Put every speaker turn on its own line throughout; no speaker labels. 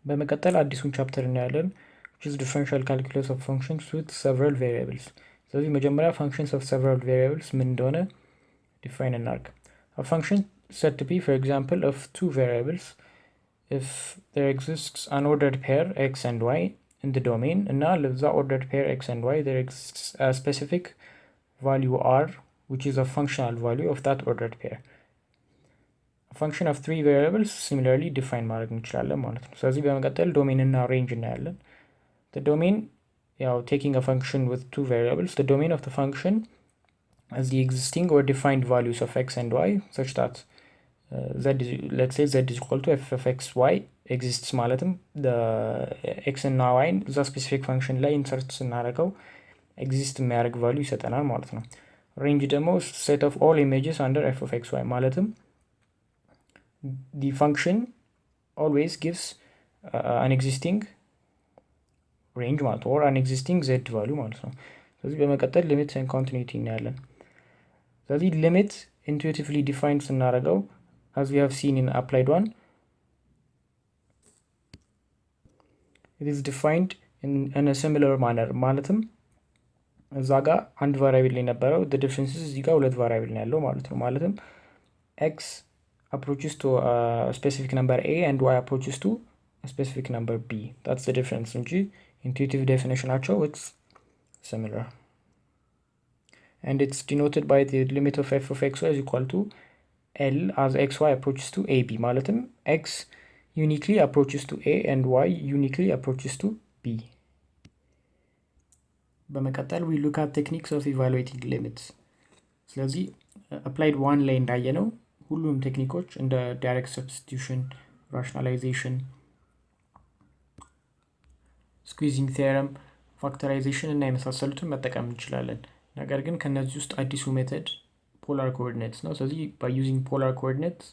በመቀጠል አዲሱን ቻፕተር እናያለን which is differential calculus of functions with several variables። ስለዚህ መጀመሪያ functions of several variables ምን እንደሆነ define እናርግ። A function said to be for example of two variables if there exists an ordered pair x and y in the domain እና ለዛ ordered pair x and y there exists a specific value r which is a functional value of that ordered pair. A function of three variables similarly define ማድረግ እንችላለን ማለት ነው። ስለዚህ በመቀጠል ዶሜን እና ሬንጅ እናያለን። The domain, taking a function with two variables, the domain of the function as the existing or defined values of x and y such that let's say z is equal to f of x y exists ማለትም the x እና y the specific function ላይ insert ስናደርገው exist የሚያደርግ value ይሰጠናል ማለት ነው። range ደግሞ set of all images under f of x y ማለትም the function always gives an existing range ማለት or an existing z value ማለት ነው። ስለዚህ በመቀጠል limits and continuity እናያለን። ስለዚህ limit intuitively defined ስናደርገው as we have seen in applied one it is defined in a similar manner ማለትም እዛ ጋር አንድ ቫሪያብል ላይ ነበረው the difference is እዚህ ጋር ሁለት ቫሪያብል ነው ያለው ማለት ነው። ማለትም x approaches to a specific number a and y approaches to a specific number b. That's the difference እንጂ intuitive definition ናቸው it's similar. And it's denoted by the limit of f of xy is equal to l as xy approaches to ab ማለትም x uniquely approaches to a and y uniquely approaches to b. በመቀጠል we look at techniques of evaluating limits. ስለዚህ applied one ላይ እንዳየነው ሁሉም ቴክኒኮች እንደ direct substitution, rationalization, squeezing theorem, factorization እና የመሳሰሉትን መጠቀም እንችላለን። ነገር ግን ከነዚህ ውስጥ አዲሱ ሜተድ ፖላር ኮኦርዲኔትስ ነው። ስለዚህ by using polar coordinates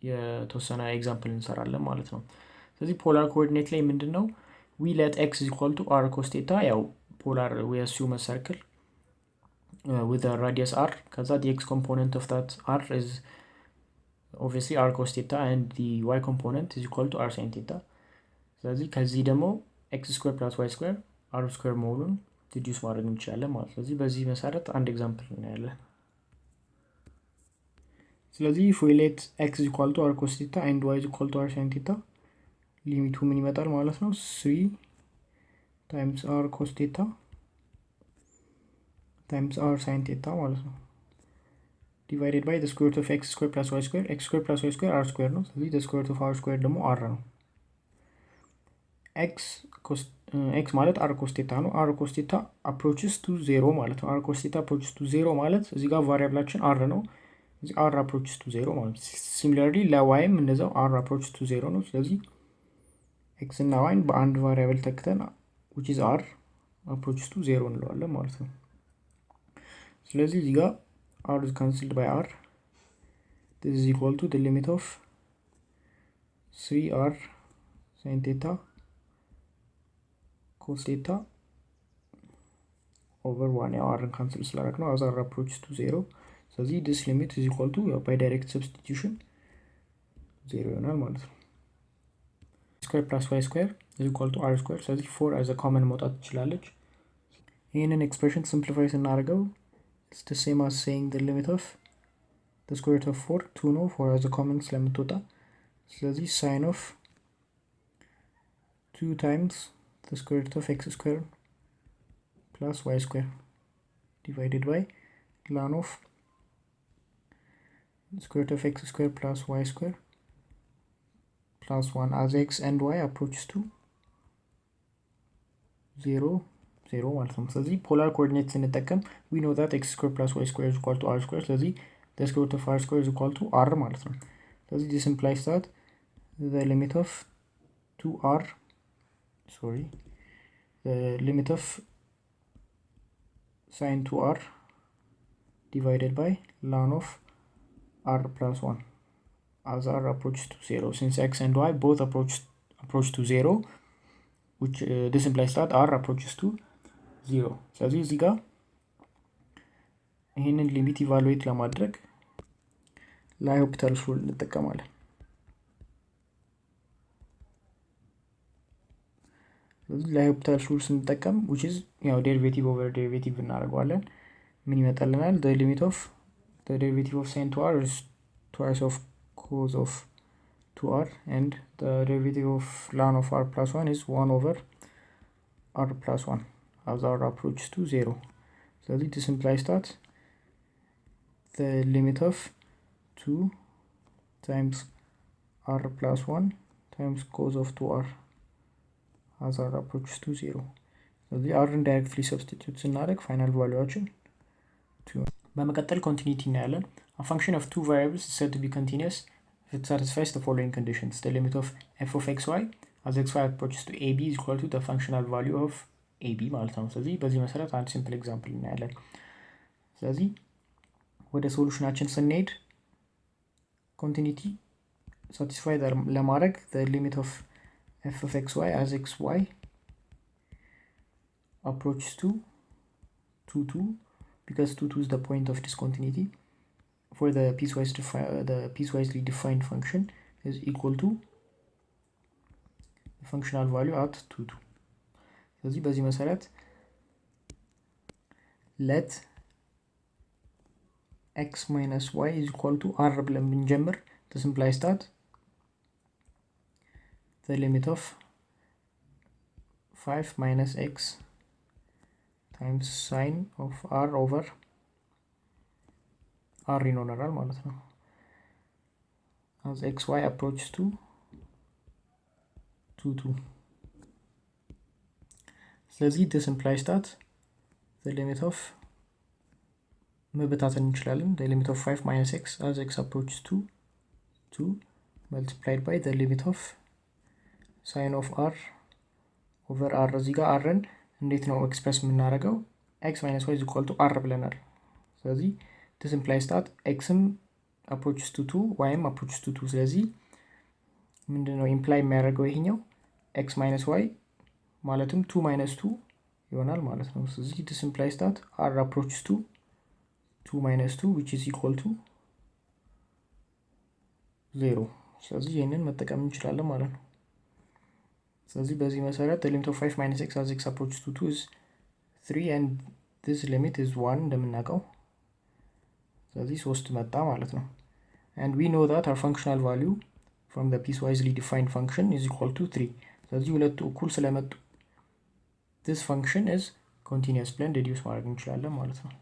የተወሰነ ኤግዛምፕል እንሰራለን ማለት ነው። ስለዚህ ፖላር ኮኦርዲኔት ላይ ምንድነው we let x is equal to r cos theta ያው ፖላር we assume a circle with a radius r ከዛ the x component of that r is obviously r cos theta and the y component is equal to r sin theta። ስለዚህ ከዚህ ደግሞ x square plus y square r square መሆኑን ዲዱስ ማድረግ እንችላለን ማለት ነው። ስለዚህ በዚህ መሰረት አንድ ኤግዛምፕል እናያለን። ስለዚህ if we let x is equal to r cos theta and y is equal to r sin theta ሊሚቱ ምን ይመጣል ማለት ነው 3 times r cos theta times r sin theta ማለት ነው divided by the square root of x square plus y square x square plus y square r square ነው። ስለዚህ the square root of r square ደግሞ r ነው። x ማለት r cos theta ነው። r cos theta approaches to 0 ማለት ነው። r cos theta approaches to 0 ማለት እዚህ ጋር ቫሪያብላችን r ነው። እዚህ r approaches to 0 ማለት similarly ለyም እንደዛው r approaches to 0 ነው። ስለዚህ x እና y በአንድ ቫሪያብል ተክተን which is r approaches to 0 እንለዋለን ማለት ነው። ስለዚህ እዚህ ጋር r is cancelled by r this is equal to the limit of 3r sin theta cos theta over 1 ያው r cancel ስላደረግ ነው as r approaches to 0 ስለዚህ this limit is equal to by direct substitution 0 ይሆናል ማለት ነው። square plus y square is equal to r square ስለዚህ 4 as a common መውጣት ትችላለች። ይሄንን ኤክስፕሬሽን ሲምፕሊፋይ ስናደርገው it's the same as saying the limit of the square root of 4 2 ነው 4 as a common ስለምትወጣ ስለዚህ sin of 2 times the square root of x square plus y square divided by ln of the square root of x square plus y square plus 1 as x and y approaches to 0 0 ማለት ነው። ስለዚህ ፖላር ኮኦርዲኔት ስንጠቀም we know that x square plus y square is equal to r square ስለዚህ the square root of r square is equal to r ማለት ነው። ስለዚህ this implies that the limit of 2r the limit of sin 2r divided by ln of r plus 1 as r approaches to 0 since x and y both approach to 0 which this implies that r approaches to 0 ስለዚህ እዚህ ጋር ይሄንን ሊሚት ኢቫሉዌት ለማድረግ ለሆፒታል ሩል እንጠቀማለን። ስለዚህ ለሆፒታል ሩል ስንጠቀም which is ያው ዴሪቬቲቭ ኦቨር ዴሪቬቲቭ እናደርገዋለን ምን ይመጣልናል the limit of the derivative of sin 2r is twice of cos of 2r and the derivative of ln of r plus 1 is 1 over r plus 1 as r approaches to 0. So this implies that the limit of 2 times r plus 1 times cos of 2r as r approaches to 0. So the r directly substitutes in our final valuation 2. በመቀጠል continuity እናያለን. A function of two variables is said to be continuous if it satisfies the following conditions. The limit of f of xy as xy approaches to ab is equal to the functional value of ab ማለት ነው። ስለዚህ በዚህ መሰረት አንድ ሲምፕል ኤግዛምፕል እናያለን። ስለዚህ ወደ ሶሉሽናችን ስንሄድ continuity satisfy ለማድረግ the limit of f of xy as xy approaches to 2 because 2 is the point of discontinuity for the piecewisely defined function is equal to the functional value at 2. ስለዚህ በዚህ መሰረት let x minus y is equal to r ብለን ብንጀምር this implies that the limit of 5 minus x times sine of r over r ይኖራል ማለት ነው as xy approaches to 2. ስለዚህ this implies that the limit of መበታተን እንችላለን the limit of 5 minus x as x approaches to 2 multiplied by the limit of sine of r over r እዚህ ጋር r እንዴት ነው ኤክስፕረስ የምናደርገው x minus y is equal to r ብለናል ስለዚህ this implies that x approaches to 2 y approaches to 2 ስለዚህ ምንድነው ኢምፕላይ የሚያደርገው ይሄኛው x minus y ማለትም 2 minus 2 ይሆናል ማለት ነው ስለዚህ this implies that r approaches to 2 minus 2 which is equal to 0 ስለዚህ ይሄንን መጠቀም እንችላለን ማለት ነው ስለዚህ በዚህ መሰረት the limit of 5 minus x as x approaches to 2 is 3 and this limit is 1 እንደምናውቀው ስለዚህ 3 መጣ ማለት ነው and we know that our functional value from the piecewisely defined function is equal to 3 ስለዚህ ሁለቱ እኩል ስለመጡ this function is continuous ብለን ዲዲዩስ ማድረግ እንችላለን ማለት ነው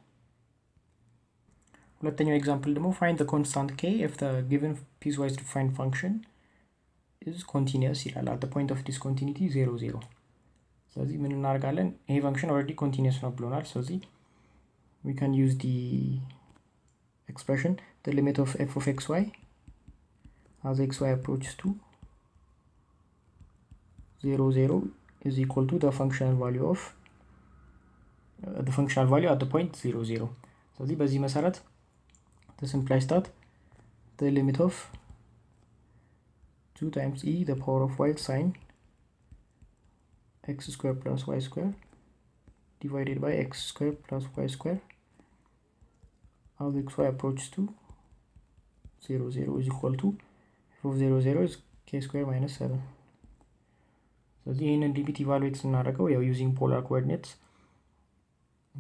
ሁለተኛው ኤግዛምፕል ደግሞ find the constant k if the given piecewise defined function is continuous ይላል at the point of discontinuity 0 0 ስለዚህ ምን እናደርጋለን ይሄ ፈንክሽን already continuous ነው ብሎናል ስለዚህ we can use the expression the limit of f of xy as xy approaches to 0 0 is equal to the functional value of at the point 0 0 ስለዚህ በዚህ መሰረት this implies that the limit of 2 times e the power of y sine x square plus y square divided by x square plus y square as xy approaches to 0 0 is equal to f of 0 0 is k square minus 7 ስለዚህ ይሄንን ሊሚት ኢቫሉዌት ስናደርገው ያው using polar coordinates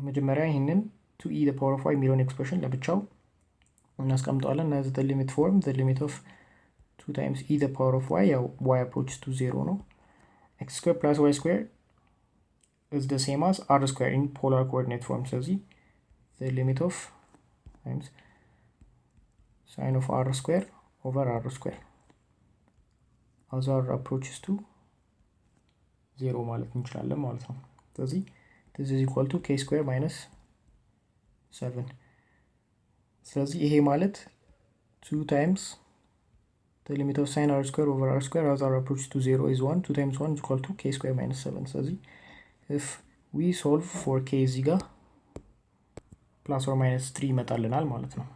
መጀመሪያ ይሄንን 2e the power of y የሚለውን ኤክስፕሬሽን ለብቻው እናስቀምጣለን as the limit form the limit of 2 times e the power of y ያው y approaches to 0 ነው x square plus y square is the same as r square in polar coordinate form ስለዚህ the limit of times sine of r square over r square as r approaches to 0 ማለት እንችላለን ማለት ነው ስለዚህ this is equal to k square minus 7 ስለዚህ ይሄ ማለት 2 times the limit of sine r square over r square as r approaches to 0 is 1 2 times 1 is equal to k square minus 7 ስለዚህ if we solve for k እዚህ ጋር plus or minus 3 ይመጣልናል ማለት ነው